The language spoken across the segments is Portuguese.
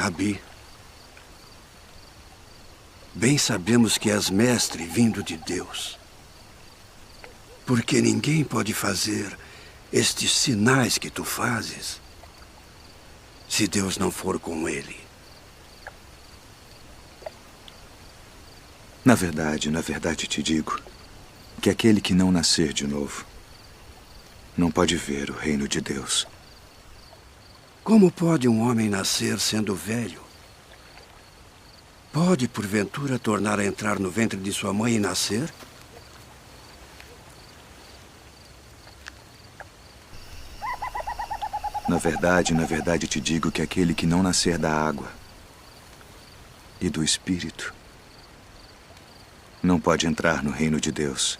Rabi, bem sabemos que és mestre vindo de Deus. Porque ninguém pode fazer estes sinais que tu fazes se Deus não for com ele. Na verdade te digo que aquele que não nascer de novo não pode ver o reino de Deus. Como pode um homem nascer sendo velho? Pode, porventura, tornar a entrar no ventre de sua mãe e nascer? Na verdade te digo que aquele que não nascer da água e do Espírito não pode entrar no reino de Deus.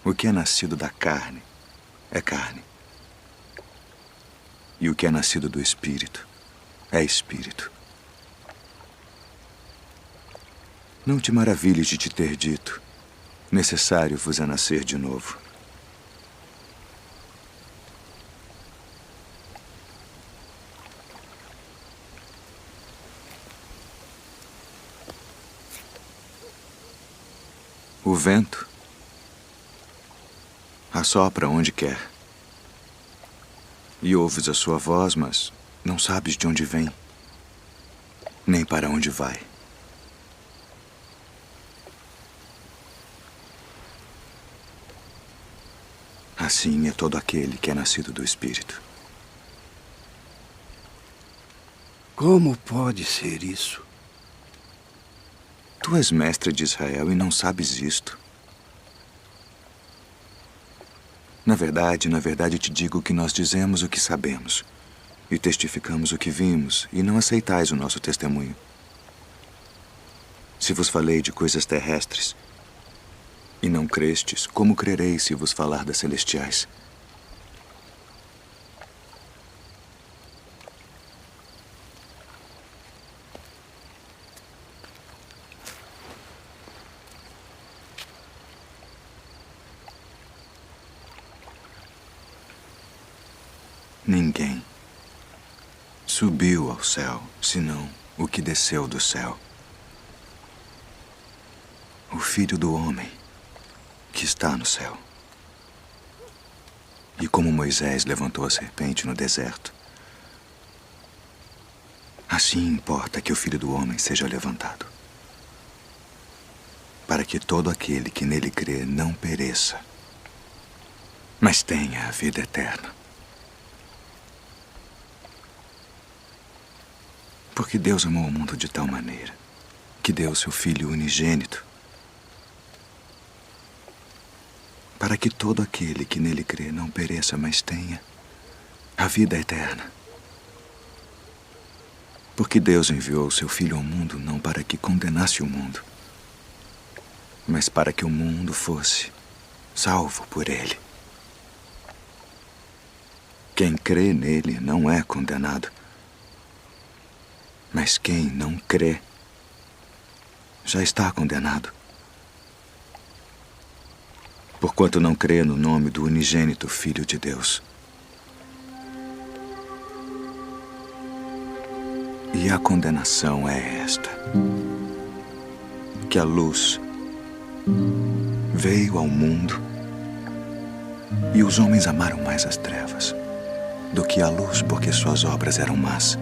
O que é nascido da carne é carne. E o que é nascido do Espírito é Espírito. Não te maravilhes de te ter dito: necessário vos é nascer de novo. O vento assopra onde quer. E ouves a sua voz, mas não sabes de onde vem, nem para onde vai. Assim é todo aquele que é nascido do Espírito. Como pode ser isso? Tu és mestre de Israel e não sabes isto. Na verdade te digo que nós dizemos o que sabemos e testificamos o que vimos, e não aceitais o nosso testemunho. Se vos falei de coisas terrestres e não crestes, como crereis se vos falar das celestiais? Ninguém subiu ao céu, senão o que desceu do céu. O Filho do Homem que está no céu. E como Moisés levantou a serpente no deserto, assim importa que o Filho do Homem seja levantado, para que todo aquele que nele crê não pereça, mas tenha a vida eterna. Porque Deus amou o mundo de tal maneira que deu seu Filho unigênito, para que todo aquele que nele crê não pereça, mas tenha a vida eterna. Porque Deus enviou seu Filho ao mundo não para que condenasse o mundo, mas para que o mundo fosse salvo por ele. Quem crê nele não é condenado, mas quem não crê já está condenado, porquanto não crê no nome do unigênito Filho de Deus. E a condenação é esta: que a luz veio ao mundo e os homens amaram mais as trevas do que a luz, porque suas obras eram más.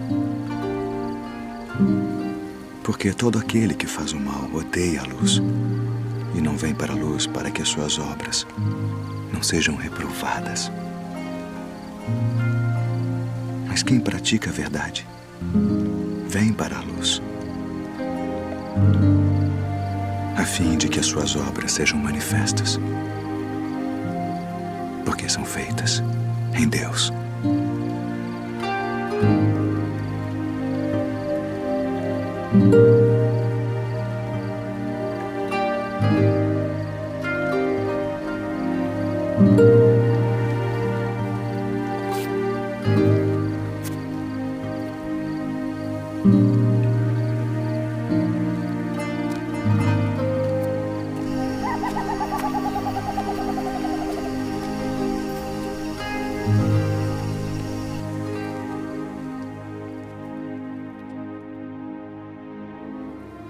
Porque todo aquele que faz o mal odeia a luz e não vem para a luz, para que as suas obras não sejam reprovadas. Mas quem pratica a verdade vem para a luz, a fim de que as suas obras sejam manifestas, porque são feitas em Deus.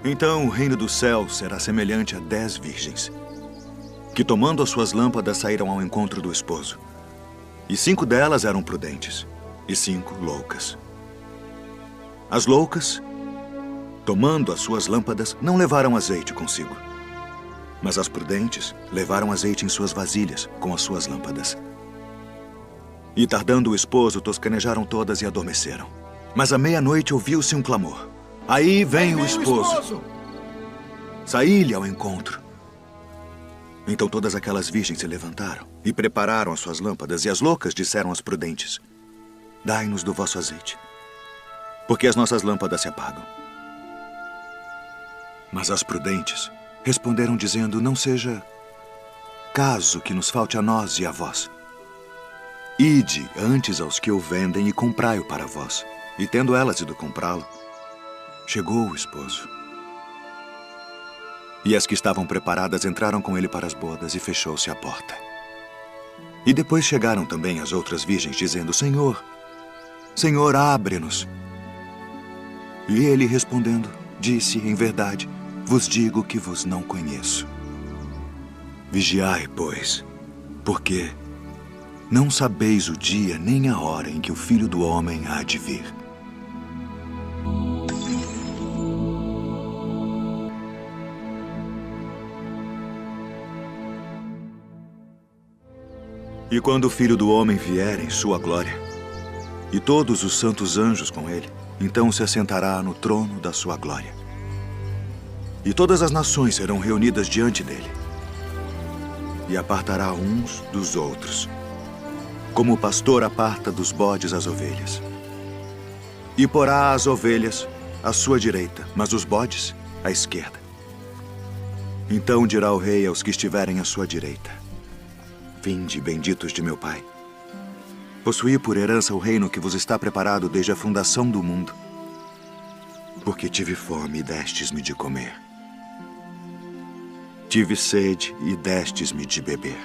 Então o reino do céu será semelhante a 10 virgens, que tomando as suas lâmpadas saíram ao encontro do esposo. E 5 delas eram prudentes, e 5 loucas. As loucas, tomando as suas lâmpadas, não levaram azeite consigo. Mas as prudentes levaram azeite em suas vasilhas com as suas lâmpadas. E tardando o esposo, toscanejaram todas e adormeceram. Mas à meia-noite ouviu-se um clamor. Aí vem o esposo. Saí-lhe ao encontro. Então todas aquelas virgens se levantaram e prepararam as suas lâmpadas, e as loucas disseram às prudentes: dai-nos do vosso azeite, porque as nossas lâmpadas se apagam. Mas as prudentes responderam dizendo: não seja caso que nos falte a nós e a vós. Ide antes aos que o vendem e comprai-o para vós. E tendo elas ido comprá-lo, chegou o esposo. E as que estavam preparadas entraram com ele para as bodas, e fechou-se a porta. E depois chegaram também as outras virgens, dizendo: Senhor, Senhor, abre-nos. E ele, respondendo, disse: em verdade, vos digo que vos não conheço. Vigiai, pois, porque não sabeis o dia nem a hora em que o Filho do Homem há de vir. E quando o Filho do Homem vier em sua glória, e todos os santos anjos com ele, então se assentará no trono da sua glória. E todas as nações serão reunidas diante dele, e apartará uns dos outros, como o pastor aparta dos bodes as ovelhas. E porá as ovelhas à sua direita, mas os bodes à esquerda. Então dirá o rei aos que estiverem à sua direita: vinde, benditos de meu Pai. Possuí por herança o reino que vos está preparado desde a fundação do mundo. Porque tive fome e destes-me de comer. Tive sede e destes-me de beber.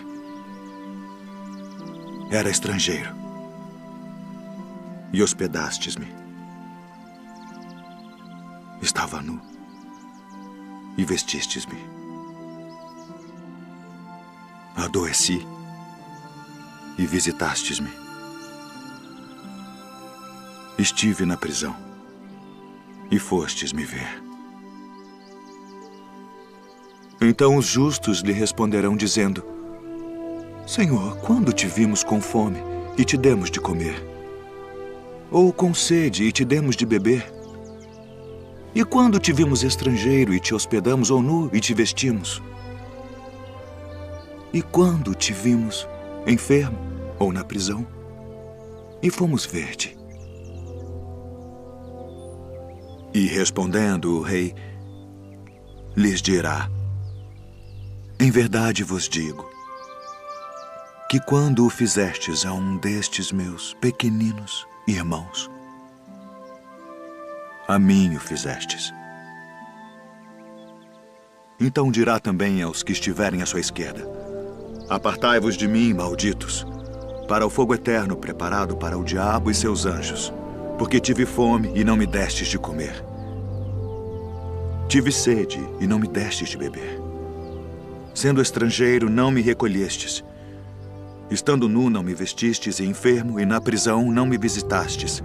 Era estrangeiro e hospedastes-me. Estava nu e vestistes-me. Adoeci e visitastes-me. Estive na prisão e fostes me ver. Então os justos lhe responderão dizendo: Senhor, quando te vimos com fome e te demos de comer? Ou com sede e te demos de beber? E quando te vimos estrangeiro e te hospedamos, ou nu e te vestimos? E quando te vimos enfermo ou na prisão e fomos ver-te? E respondendo o rei, lhes dirá: em verdade vos digo que quando o fizestes a um destes meus pequeninos irmãos, a mim o fizestes. Então dirá também aos que estiverem à sua esquerda: apartai-vos de mim, malditos, para o fogo eterno preparado para o diabo e seus anjos, porque tive fome e não me destes de comer. Tive sede e não me destes de beber. Sendo estrangeiro, não me recolhestes. Estando nu, não me vestistes, e enfermo, e na prisão, não me visitastes.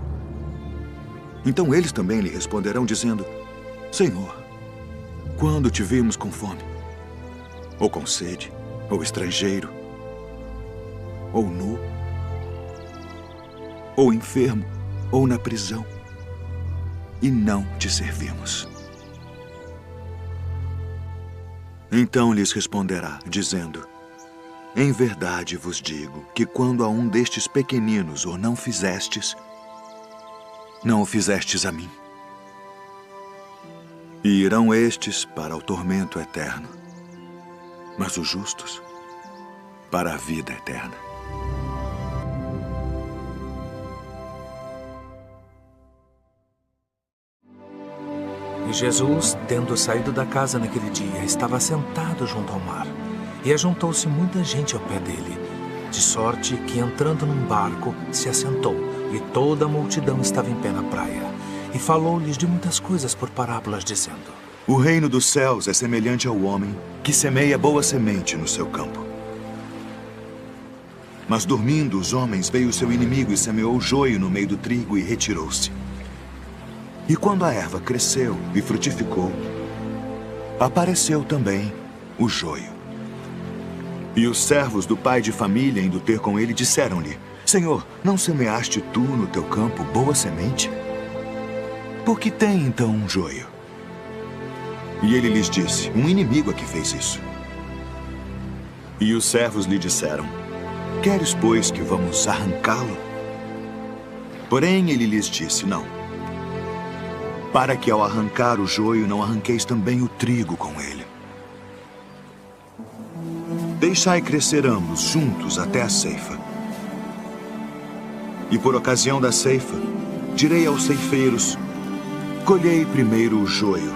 Então eles também lhe responderão, dizendo: Senhor, quando te vimos com fome, ou com sede, ou estrangeiro, ou nu, ou enfermo, ou na prisão, e não te servimos? Então lhes responderá, dizendo: em verdade vos digo que quando a um destes pequeninos o não fizestes, não o fizestes a mim. E irão estes para o tormento eterno, mas os justos para a vida eterna. E Jesus, tendo saído da casa naquele dia, estava sentado junto ao mar. E ajuntou-se muita gente ao pé dele, de sorte que, entrando num barco, se assentou, e toda a multidão estava em pé na praia. E falou-lhes de muitas coisas por parábolas, dizendo: O reino dos céus é semelhante ao homem que semeia boa semente no seu campo. Mas dormindo os homens, veio o seu inimigo e semeou o joio no meio do trigo e retirou-se. E quando a erva cresceu e frutificou, apareceu também o joio. E os servos do pai de família, indo ter com ele, disseram-lhe: Senhor, não semeaste tu no teu campo boa semente? Por que tem então um joio? E ele lhes disse: um inimigo é que fez isso. E os servos lhe disseram: queres, pois, que vamos arrancá-lo? Porém ele lhes disse: não, para que ao arrancar o joio não arranqueis também o trigo com ele. Deixai crescer ambos juntos até a ceifa. E por ocasião da ceifa, direi aos ceifeiros: colhei primeiro o joio,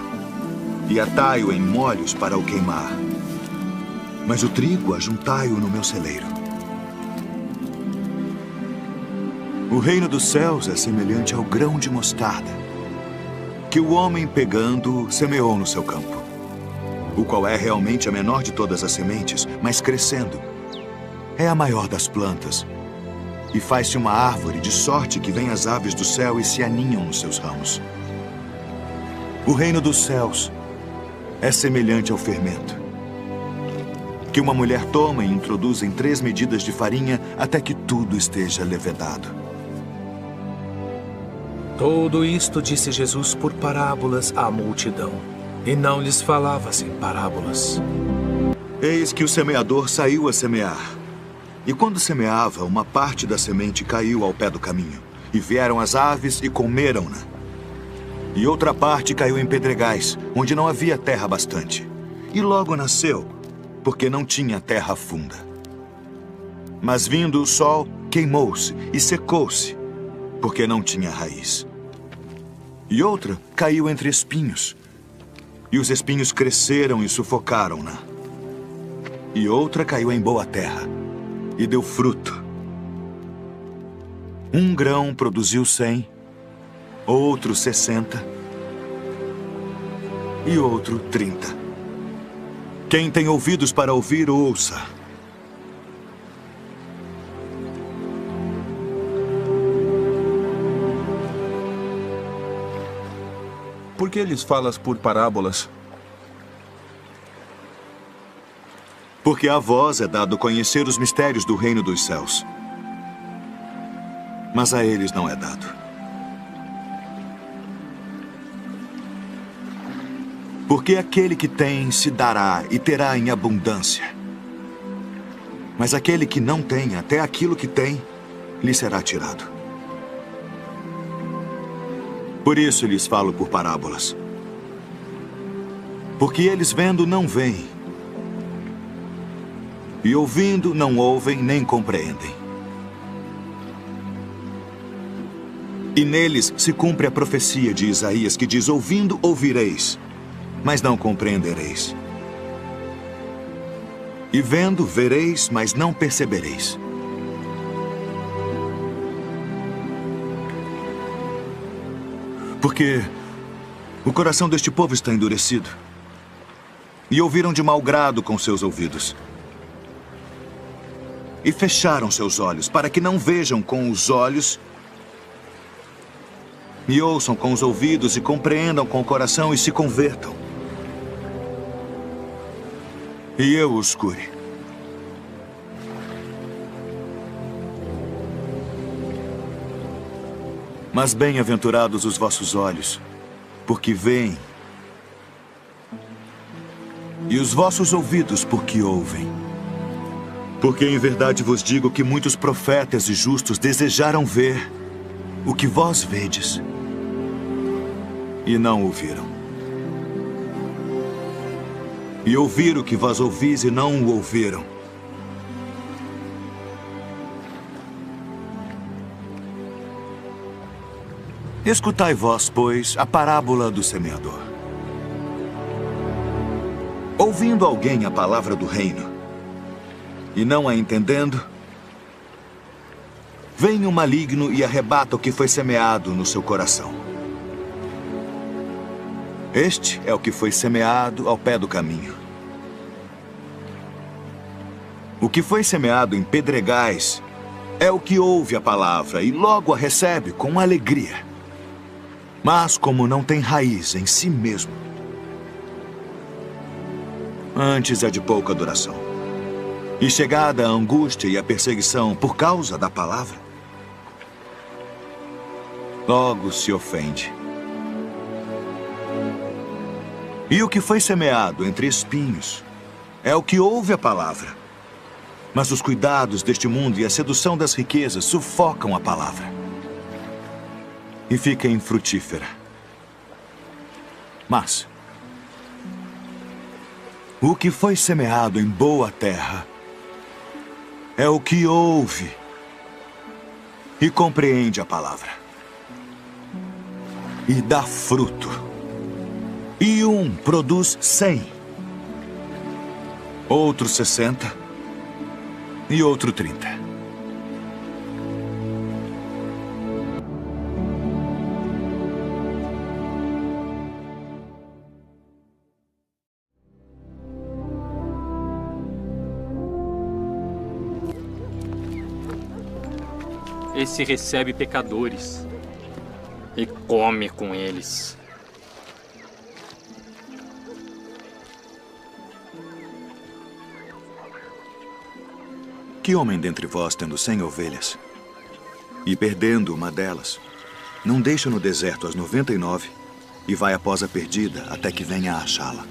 e atai-o em molhos para o queimar. Mas o trigo ajuntai-o no meu celeiro. O reino dos céus é semelhante ao grão de mostarda, que o homem pegando semeou no seu campo, o qual é realmente a menor de todas as sementes, mas crescendo é a maior das plantas, e faz-se uma árvore de sorte que vêm as aves do céu e se aninham nos seus ramos. O reino dos céus é semelhante ao fermento, que uma mulher toma e introduz em 3 medidas de farinha até que tudo esteja levedado. Tudo isto disse Jesus por parábolas à multidão, e não lhes falava sem parábolas. Eis que o semeador saiu a semear. E quando semeava, uma parte da semente caiu ao pé do caminho, e vieram as aves e comeram-na. E outra parte caiu em pedregais, onde não havia terra bastante. E logo nasceu, porque não tinha terra funda. Mas vindo o sol, queimou-se e secou-se, porque não tinha raiz. E outra caiu entre espinhos, e os espinhos cresceram e sufocaram-na. E outra caiu em boa terra, e deu fruto. Um grão produziu 100, outro 60, e outro 30. Quem tem ouvidos para ouvir, ouça. Por que lhes falas por parábolas? Porque a vós é dado conhecer os mistérios do reino dos céus, mas a eles não é dado. Porque aquele que tem se dará e terá em abundância, mas aquele que não tem, até aquilo que tem, lhe será tirado. Por isso lhes falo por parábolas. Porque eles vendo não veem, e ouvindo não ouvem nem compreendem. E neles se cumpre a profecia de Isaías que diz: ouvindo ouvireis, mas não compreendereis. E vendo vereis, mas não percebereis. Porque o coração deste povo está endurecido, e ouviram de mau grado com seus ouvidos, e fecharam seus olhos, para que não vejam com os olhos, e ouçam com os ouvidos, e compreendam com o coração, e se convertam. E eu os cure. Mas bem-aventurados os vossos olhos, porque veem, e os vossos ouvidos, porque ouvem. Porque em verdade vos digo que muitos profetas e justos desejaram ver o que vós vedes, e não ouviram. E ouvir o que vós ouvis e não o ouviram. Escutai vós, pois, a parábola do semeador. Ouvindo alguém a palavra do reino, e não a entendendo, vem o maligno e arrebata o que foi semeado no seu coração. Este é o que foi semeado ao pé do caminho. O que foi semeado em pedregais é o que ouve a palavra e logo a recebe com alegria. Mas como não tem raiz em si mesmo, antes é de pouca duração. E chegada a angústia e a perseguição por causa da palavra, logo se ofende. E o que foi semeado entre espinhos é o que ouve a palavra. Mas os cuidados deste mundo e a sedução das riquezas sufocam a palavra e fica infrutífera. Mas o que foi semeado em boa terra é o que ouve e compreende a palavra e dá fruto. E um produz 100, outro 60 e outro 30. Esse recebe pecadores e come com eles. Que homem dentre vós, tendo 100 ovelhas, e perdendo uma delas, não deixa no deserto as 99 e vai após a perdida até que venha a achá-la?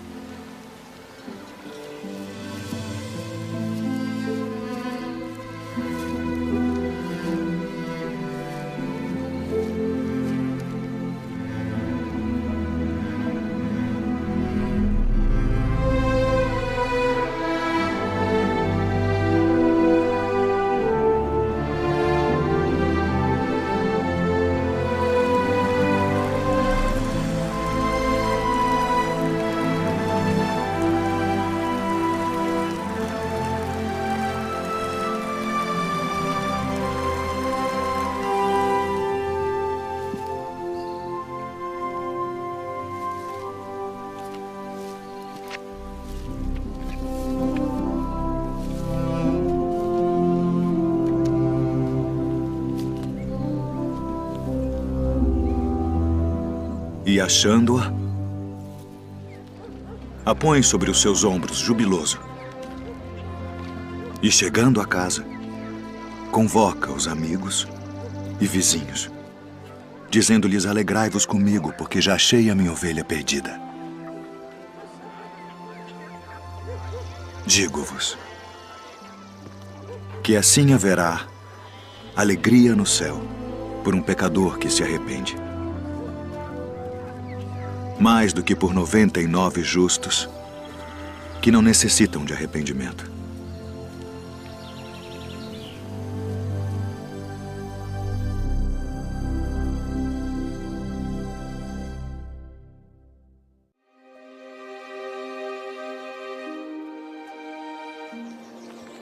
E achando-a, a põe sobre os seus ombros, jubiloso. E chegando a casa, convoca os amigos e vizinhos, dizendo-lhes: alegrai-vos comigo, porque já achei a minha ovelha perdida. Digo-vos que assim haverá alegria no céu por um pecador que se arrepende, mais do que por 99 justos que não necessitam de arrependimento.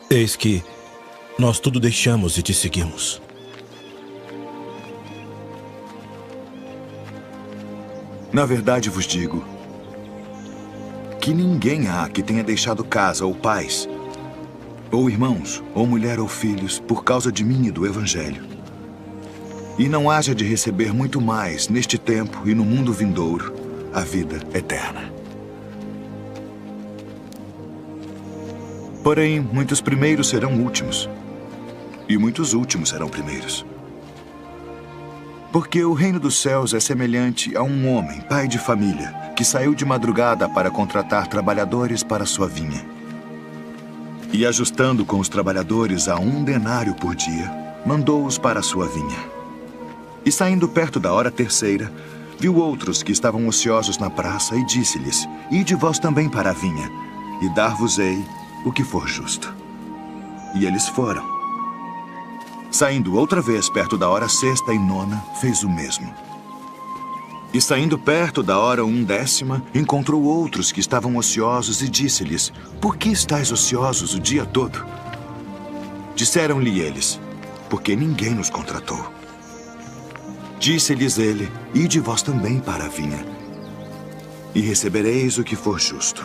Eis que nós tudo deixamos e te seguimos. Na verdade vos digo que ninguém há que tenha deixado casa ou pais, ou irmãos, ou mulher ou filhos, por causa de mim e do Evangelho, e não haja de receber muito mais neste tempo e no mundo vindouro a vida eterna. Porém, muitos primeiros serão últimos, e muitos últimos serão primeiros. Porque o reino dos céus é semelhante a um homem, pai de família, que saiu de madrugada para contratar trabalhadores para sua vinha. E ajustando com os trabalhadores a 1 denário por dia, mandou-os para a sua vinha. E saindo perto da hora terceira, viu outros que estavam ociosos na praça e disse-lhes: ide vós também para a vinha, e dar-vos-ei o que for justo. E eles foram. Saindo outra vez perto da hora sexta e nona, fez o mesmo. E saindo perto da hora 1/10, encontrou outros que estavam ociosos e disse-lhes: por que estáis ociosos o dia todo? Disseram-lhe eles: porque ninguém nos contratou. Disse-lhes ele: ide vós também para a vinha. e recebereis o que for justo.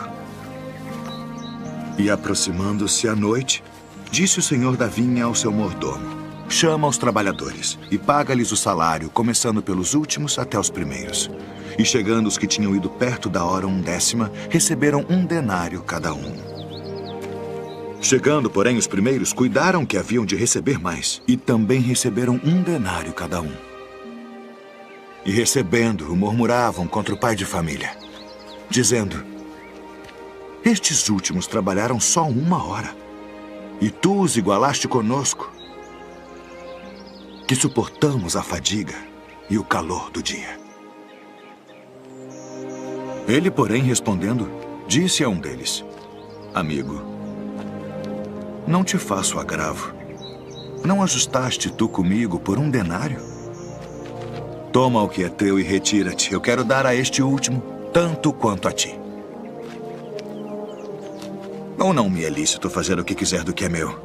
E aproximando-se a noite, disse o senhor da vinha ao seu mordomo: chama os trabalhadores e paga-lhes o salário, começando pelos últimos até os primeiros. E chegando os que tinham ido perto da hora 1/10, receberam 1 denário cada um. Chegando, porém, os primeiros, cuidaram que haviam de receber mais, e também receberam 1 denário cada um. E recebendo-o, murmuravam contra o pai de família, dizendo: estes últimos trabalharam só 1 hora, e tu os igualaste conosco, que suportamos a fadiga e o calor do dia. Ele, porém, respondendo, disse a um deles: amigo, não te faço agravo. Não ajustaste tu comigo por 1 denário? Toma o que é teu e retira-te. Eu quero dar a este último tanto quanto a ti. Ou não me é lícito fazer o que quiser do que é meu?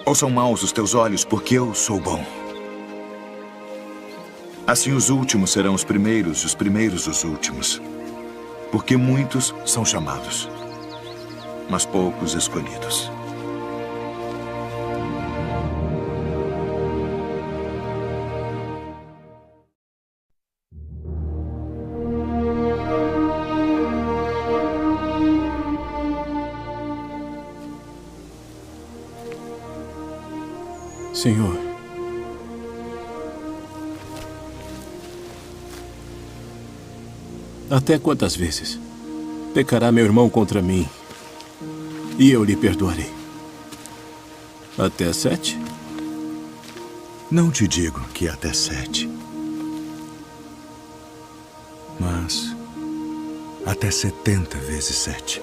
Ou são maus os teus olhos porque eu sou bom? Assim os últimos serão os primeiros e os primeiros os últimos. Porque muitos são chamados, mas poucos escolhidos. Senhor, até quantas vezes pecará meu irmão contra mim e eu lhe perdoarei? Até 7? Não te digo que até 7. Mas até 70 vezes 7.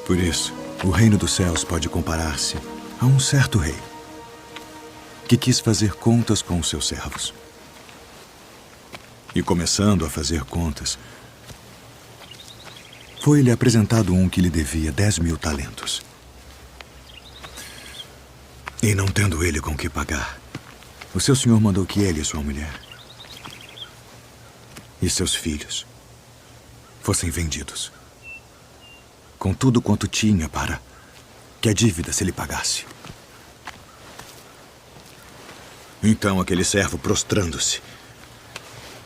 Por isso, o reino dos céus pode comparar-se a um certo rei que quis fazer contas com os seus servos. E começando a fazer contas, foi-lhe apresentado um que lhe devia 10.000 talentos. E não tendo ele com que pagar, o seu senhor mandou que ele e sua mulher e seus filhos fossem vendidos, com tudo quanto tinha, para que a dívida se lhe pagasse. Então aquele servo, prostrando-se,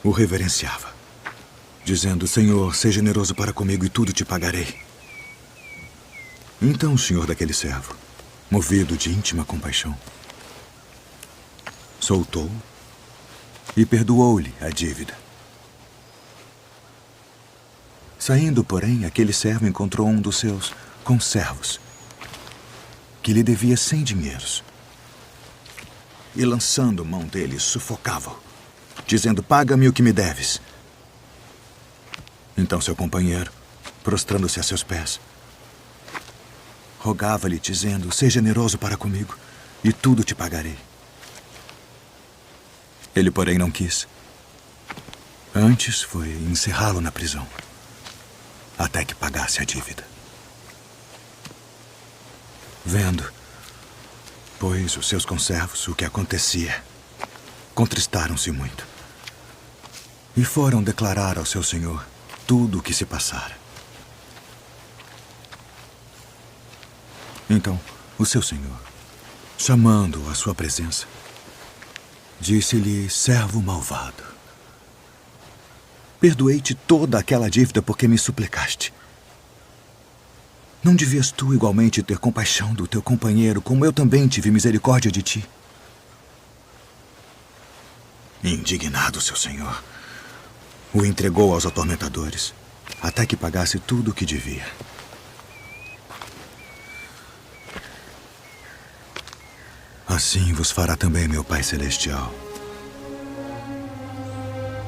o reverenciava, dizendo: Senhor, seja generoso para comigo e tudo te pagarei. Então o senhor daquele servo, movido de íntima compaixão, soltou-o e perdoou-lhe a dívida. Saindo, porém, aquele servo encontrou um dos seus conservos, que lhe devia 100 dinheiros. E lançando mão dele, sufocava-o, dizendo: paga-me o que me deves. Então seu companheiro, prostrando-se a seus pés, rogava-lhe, dizendo: seja generoso para comigo e tudo te pagarei. Ele, porém, não quis. Antes foi encerrá-lo na prisão, até que pagasse a dívida. Vendo, pois, os seus conservos o que acontecia, contristaram-se muito e foram declarar ao seu senhor tudo o que se passara. Então, o seu senhor, chamando-o à sua presença, disse-lhe: servo malvado, perdoei-te toda aquela dívida porque me suplicaste. Não devias tu igualmente ter compaixão do teu companheiro, como eu também tive misericórdia de ti? Indignado, seu senhor o entregou aos atormentadores, até que pagasse tudo o que devia. Assim vos fará também meu Pai Celestial,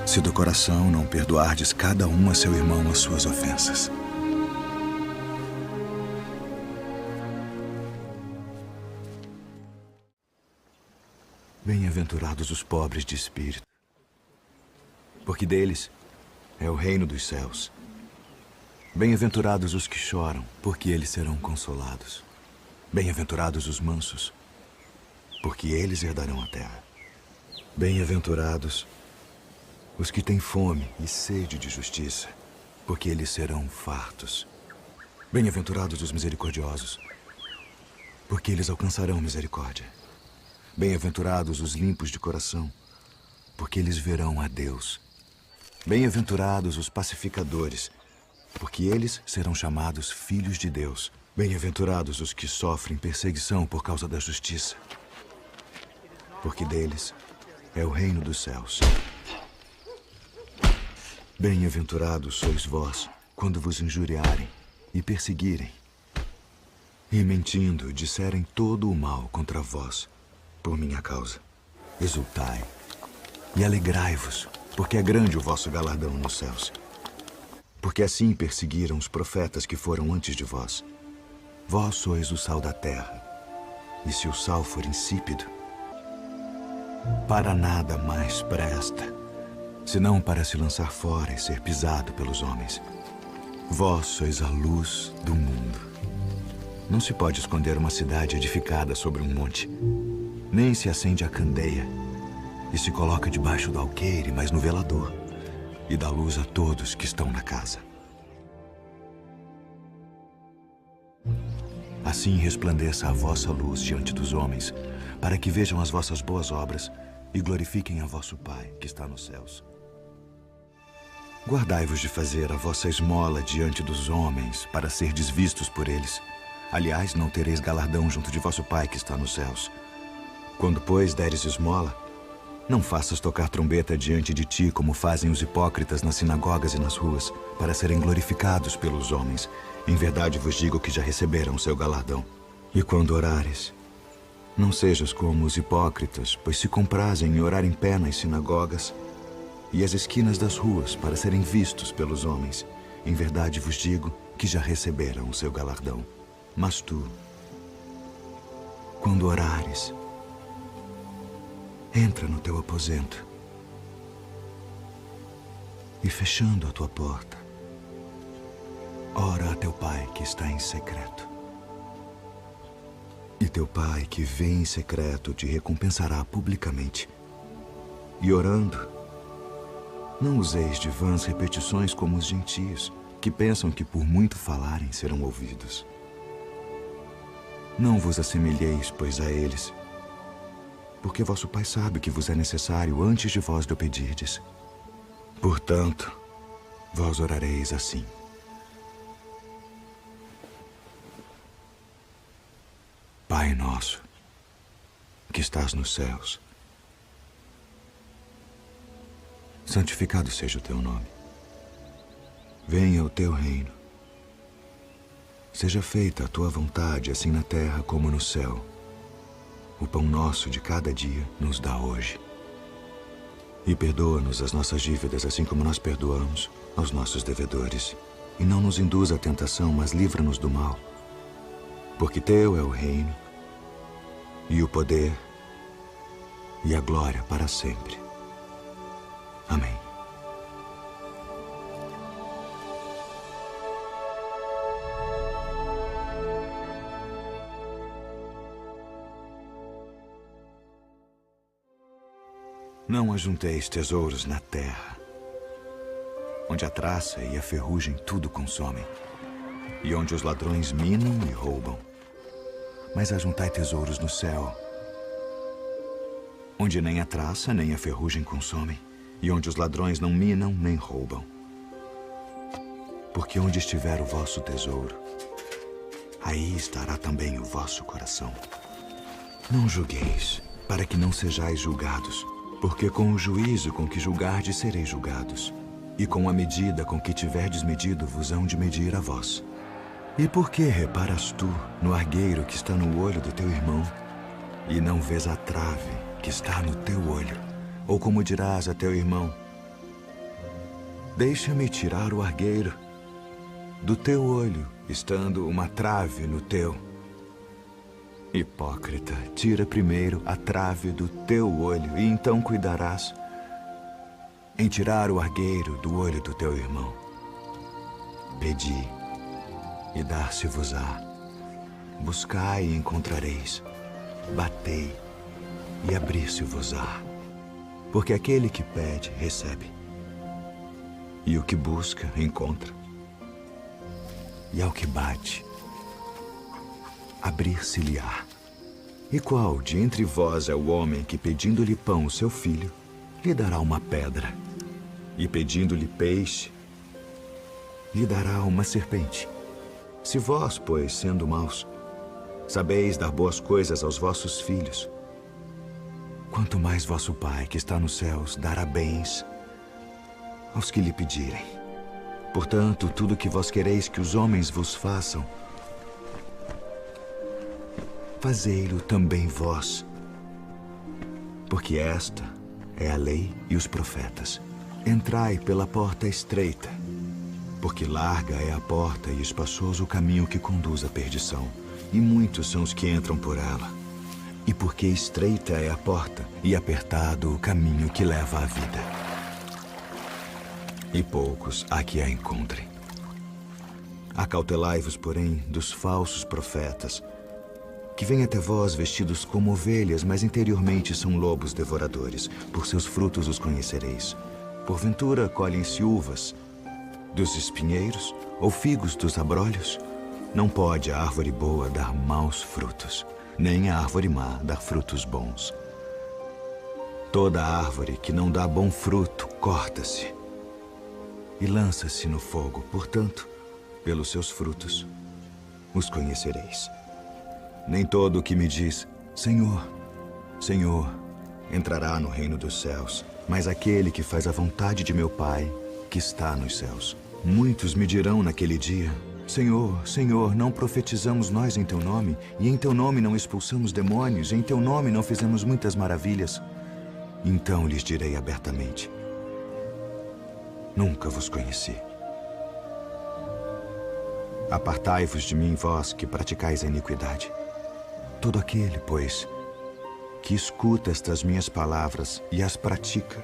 se do coração não perdoardes cada um a seu irmão as suas ofensas. Bem-aventurados os pobres de espírito, porque deles é o reino dos céus. Bem-aventurados os que choram, porque eles serão consolados. Bem-aventurados os mansos, porque eles herdarão a terra. Bem-aventurados os que têm fome e sede de justiça, porque eles serão fartos. Bem-aventurados os misericordiosos, porque eles alcançarão misericórdia. Bem-aventurados os limpos de coração, porque eles verão a Deus. Bem-aventurados os pacificadores, porque eles serão chamados filhos de Deus. Bem-aventurados os que sofrem perseguição por causa da justiça, porque deles é o reino dos céus. Bem-aventurados sois vós, quando vos injuriarem e perseguirem, e mentindo disserem todo o mal contra vós, por minha causa. Exultai e alegrai-vos, porque é grande o vosso galardão nos céus. Porque assim perseguiram os profetas que foram antes de vós. Vós sois o sal da terra, e se o sal for insípido, para nada mais presta, senão para se lançar fora e ser pisado pelos homens. Vós sois a luz do mundo. Não se pode esconder uma cidade edificada sobre um monte, nem se acende a candeia e se coloca debaixo do alqueire, mas no velador, e dá luz a todos que estão na casa. Assim resplandeça a vossa luz diante dos homens, para que vejam as vossas boas obras e glorifiquem a vosso Pai que está nos céus. Guardai-vos de fazer a vossa esmola diante dos homens, para serdes vistos por eles. Aliás, não tereis galardão junto de vosso Pai que está nos céus. Quando, pois, deres esmola, não faças tocar trombeta diante de ti, como fazem os hipócritas nas sinagogas e nas ruas, para serem glorificados pelos homens. Em verdade vos digo que já receberam o seu galardão. E quando orares, não sejas como os hipócritas, pois se comprazem em orar em pé nas sinagogas e as esquinas das ruas, para serem vistos pelos homens. Em verdade vos digo que já receberam o seu galardão. Mas tu, quando orares, entra no teu aposento e, fechando a tua porta, ora a teu Pai que está em secreto. E teu Pai que vê em secreto te recompensará publicamente. E orando, não useis de vãs repetições como os gentios, que pensam que por muito falarem serão ouvidos. Não vos assemelheis, pois, a eles, porque vosso Pai sabe que vos é necessário antes de vós lhe pedirdes. Portanto, vós orareis assim: Pai nosso, que estás nos céus, santificado seja o teu nome. Venha o teu reino. Seja feita a tua vontade, assim na terra como no céu. O pão nosso de cada dia nos dá hoje. E perdoa-nos as nossas dívidas, assim como nós perdoamos aos nossos devedores. E não nos induza à tentação, mas livra-nos do mal. Porque teu é o reino, e o poder, e a glória para sempre. Amém. Não ajunteis tesouros na terra, onde a traça e a ferrugem tudo consomem, e onde os ladrões minam e roubam. Mas ajuntai tesouros no céu, onde nem a traça nem a ferrugem consomem, e onde os ladrões não minam nem roubam. Porque onde estiver o vosso tesouro, aí estará também o vosso coração. Não julgueis, para que não sejais julgados, porque com o juízo com que julgardes sereis julgados, e com a medida com que tiverdes medido vos hão de medir a vós. E por que reparas tu no argueiro que está no olho do teu irmão, e não vês a trave que está no teu olho? Ou como dirás a teu irmão: deixa-me tirar o argueiro do teu olho, estando uma trave no teu? Hipócrita, tira primeiro a trave do teu olho, e então cuidarás em tirar o argueiro do olho do teu irmão. Pedi, e dar-se-vos-á. Buscai e encontrareis. Batei e abrir-se-vos-á. Porque aquele que pede, recebe. E o que busca, encontra. E ao que bate, abrir-se-lhe-á. E qual de entre vós é o homem que, pedindo-lhe pão o seu filho, lhe dará uma pedra? E pedindo-lhe peixe, lhe dará uma serpente? Se vós, pois, sendo maus, sabeis dar boas coisas aos vossos filhos, quanto mais vosso Pai, que está nos céus, dará bens aos que lhe pedirem. Portanto, tudo que vós quereis que os homens vos façam, fazei-lo também vós. Porque esta é a lei e os profetas. Entrai pela porta estreita, porque larga é a porta e espaçoso o caminho que conduz à perdição, e muitos são os que entram por ela. E porque estreita é a porta e apertado o caminho que leva à vida, e poucos há que a encontrem. Acautelai-vos, porém, dos falsos profetas, que vêm até vós vestidos como ovelhas, mas interiormente são lobos devoradores. Por seus frutos os conhecereis. Porventura colhem-se uvas dos espinheiros ou figos dos abrolhos? Não pode a árvore boa dar maus frutos, nem a árvore má dar frutos bons. Toda árvore que não dá bom fruto corta-se e lança-se no fogo. Portanto, pelos seus frutos os conhecereis. Nem todo o que me diz, Senhor, Senhor, entrará no reino dos céus, mas aquele que faz a vontade de meu Pai, que está nos céus. Muitos me dirão naquele dia, Senhor, Senhor, não profetizamos nós em Teu nome, e em Teu nome não expulsamos demônios, e em Teu nome não fizemos muitas maravilhas? Então lhes direi abertamente, nunca vos conheci. Apartai-vos de mim, vós que praticais a iniquidade. Todo aquele, pois, que escuta estas minhas palavras e as pratica,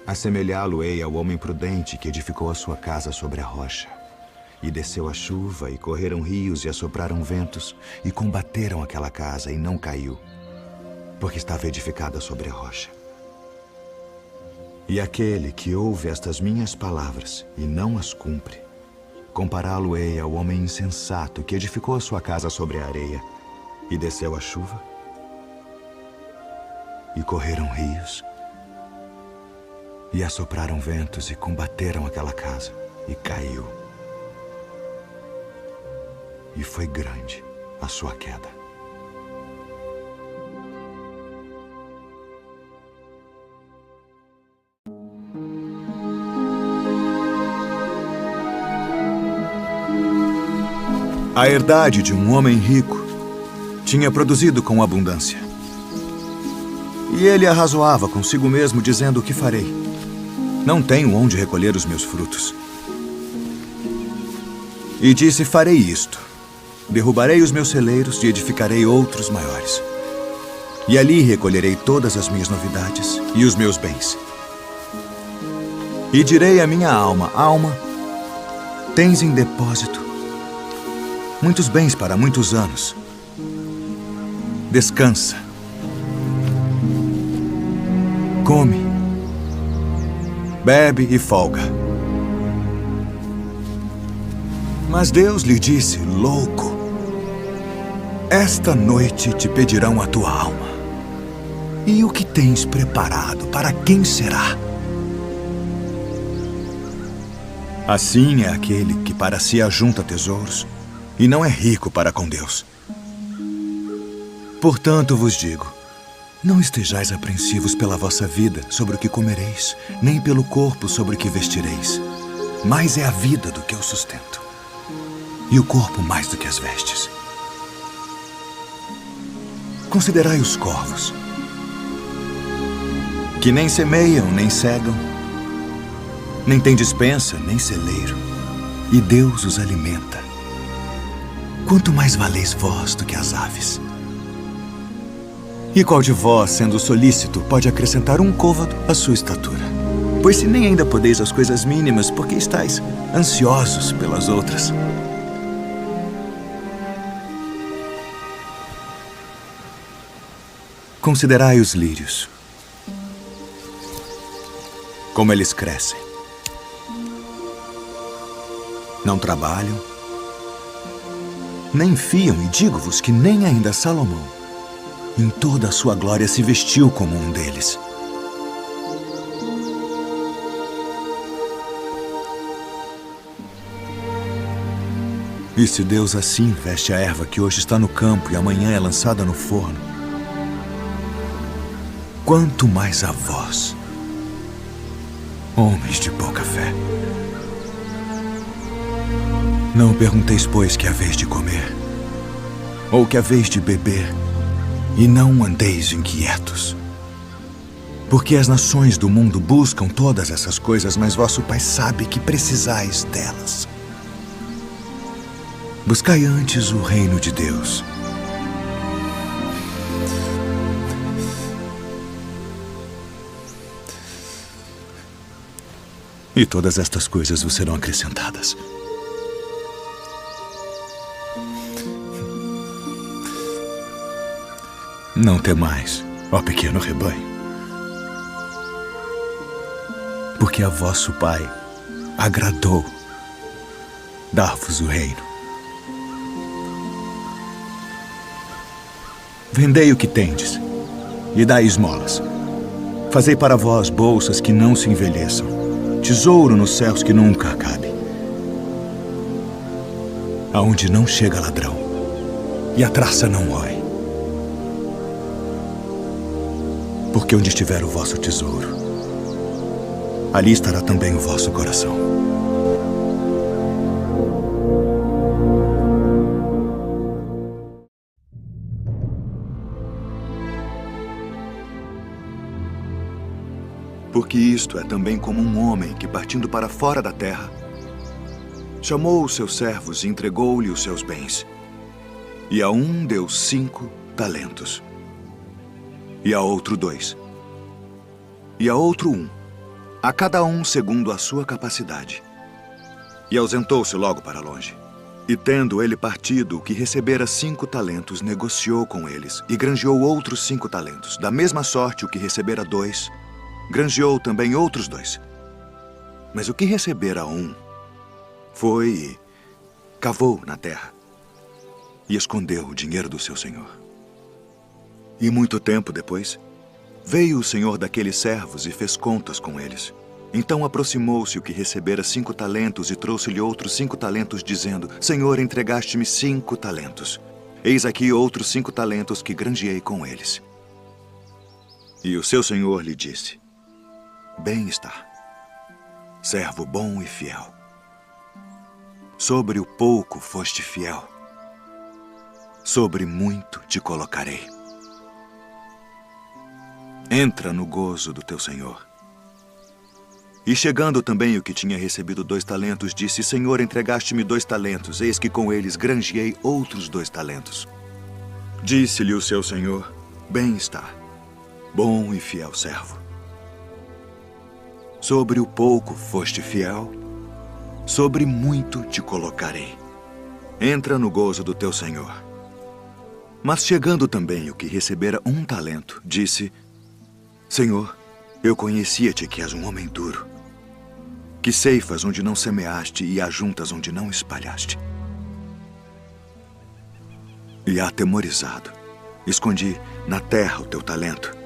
assemelhá-lo-ei ao homem prudente que edificou a sua casa sobre a rocha. E desceu a chuva, e correram rios, e assopraram ventos, e combateram aquela casa, e não caiu, porque estava edificada sobre a rocha. E aquele que ouve estas minhas palavras e não as cumpre, compará-lo-ei ao homem insensato que edificou a sua casa sobre a areia, e desceu a chuva, e correram rios, e assopraram ventos, e combateram aquela casa, e caiu. E foi grande a sua queda. A herdade de um homem rico tinha produzido com abundância. E ele arrazoava consigo mesmo, dizendo: o que farei? Não tenho onde recolher os meus frutos. E disse: farei isto. Derrubarei os meus celeiros e edificarei outros maiores. E ali recolherei todas as minhas novidades e os meus bens. E direi à minha alma: alma, tens em depósito muitos bens para muitos anos. Descansa. Come. Bebe e folga. Mas Deus lhe disse: louco, esta noite te pedirão a tua alma. E o que tens preparado, para quem será? Assim é aquele que para si ajunta tesouros e não é rico para com Deus. Portanto vos digo, não estejais apreensivos pela vossa vida sobre o que comereis, nem pelo corpo sobre o que vestireis. Mais é a vida do que o sustento, e o corpo mais do que as vestes. Considerai os corvos, que nem semeiam, nem cegam, nem têm despensa, nem celeiro, e Deus os alimenta. Quanto mais valeis vós do que as aves? E qual de vós, sendo solícito, pode acrescentar um côvado à sua estatura? Pois se nem ainda podeis as coisas mínimas, por que estáis ansiosos pelas outras? Considerai os lírios. Como eles crescem. Não trabalham, nem fiam, e digo-vos que nem ainda Salomão, em toda a sua glória, se vestiu como um deles. E se Deus assim veste a erva que hoje está no campo e amanhã é lançada no forno, quanto mais a vós, homens de pouca fé. Não pergunteis, pois, que haveis de comer, ou que haveis de beber, e não andeis inquietos. Porque as nações do mundo buscam todas essas coisas, mas vosso Pai sabe que precisais delas. Buscai antes o reino de Deus. E todas estas coisas vos serão acrescentadas. Não temais, ó pequeno rebanho, porque a vosso Pai agradou dar-vos o reino. Vendei o que tendes e dai esmolas. Fazei para vós bolsas que não se envelheçam, tesouro nos céus que nunca acabe, aonde não chega ladrão e a traça não rói. Porque onde estiver o vosso tesouro, ali estará também o vosso coração. Porque isto é também como um homem que, partindo para fora da terra, chamou os seus servos e entregou-lhe os seus bens. E a um deu 5 talentos, e a outro 2, e a outro 1, a cada um segundo a sua capacidade. E ausentou-se logo para longe. E tendo ele partido, o que recebera 5 talentos, negociou com eles, e granjeou outros 5 talentos. Da mesma sorte, o que recebera 2, granjeou também outros 2. Mas o que recebera 1, foi e cavou na terra, e escondeu o dinheiro do seu senhor. E muito tempo depois, veio o senhor daqueles servos e fez contas com eles. Então aproximou-se o que recebera 5 talentos e trouxe-lhe outros 5 talentos, dizendo: Senhor, entregaste-me 5 talentos. Eis aqui outros 5 talentos que granjeei com eles. E o seu senhor lhe disse: Bem está, servo bom e fiel. Sobre o pouco foste fiel, sobre muito te colocarei. Entra no gozo do teu senhor. E chegando também o que tinha recebido 2 talentos, disse: Senhor, entregaste-me 2 talentos, eis que com eles granjeei outros 2 talentos. Disse-lhe o seu senhor: Bem está, bom e fiel servo. Sobre o pouco foste fiel, sobre muito te colocarei. Entra no gozo do teu senhor. Mas chegando também o que recebera 1 talento, disse: Senhor, eu conhecia-te que és um homem duro, que ceifas onde não semeaste e ajuntas onde não espalhaste. E atemorizado, escondi na terra o teu talento.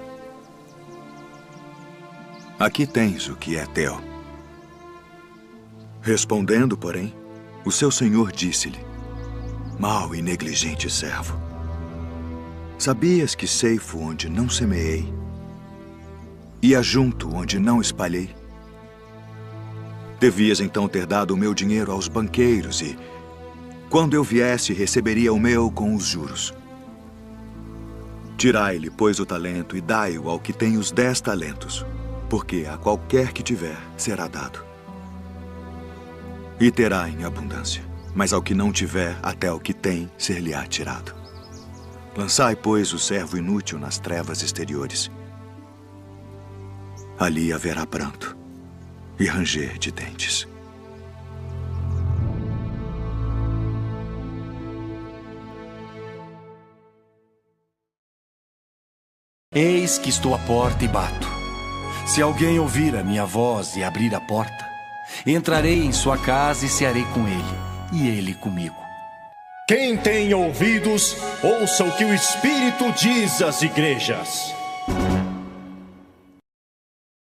Aqui tens o que é teu. Respondendo, porém, o seu senhor disse-lhe: Mau e negligente servo, sabias que ceifo onde não semeei e ajunto onde não espalhei? Devias então ter dado o meu dinheiro aos banqueiros e, quando eu viesse, receberia o meu com os juros. Tirai-lhe, pois, o talento e dai-o ao que tem os 10 talentos, porque a qualquer que tiver será dado, e terá em abundância. Mas ao que não tiver, até o que tem ser-lhe-á tirado. Lançai, pois, o servo inútil nas trevas exteriores. Ali haverá pranto e ranger de dentes. Eis que estou à porta e bato. Se alguém ouvir a minha voz e abrir a porta, entrarei em sua casa e cearei com ele, e ele comigo. Quem tem ouvidos, ouça o que o Espírito diz às igrejas.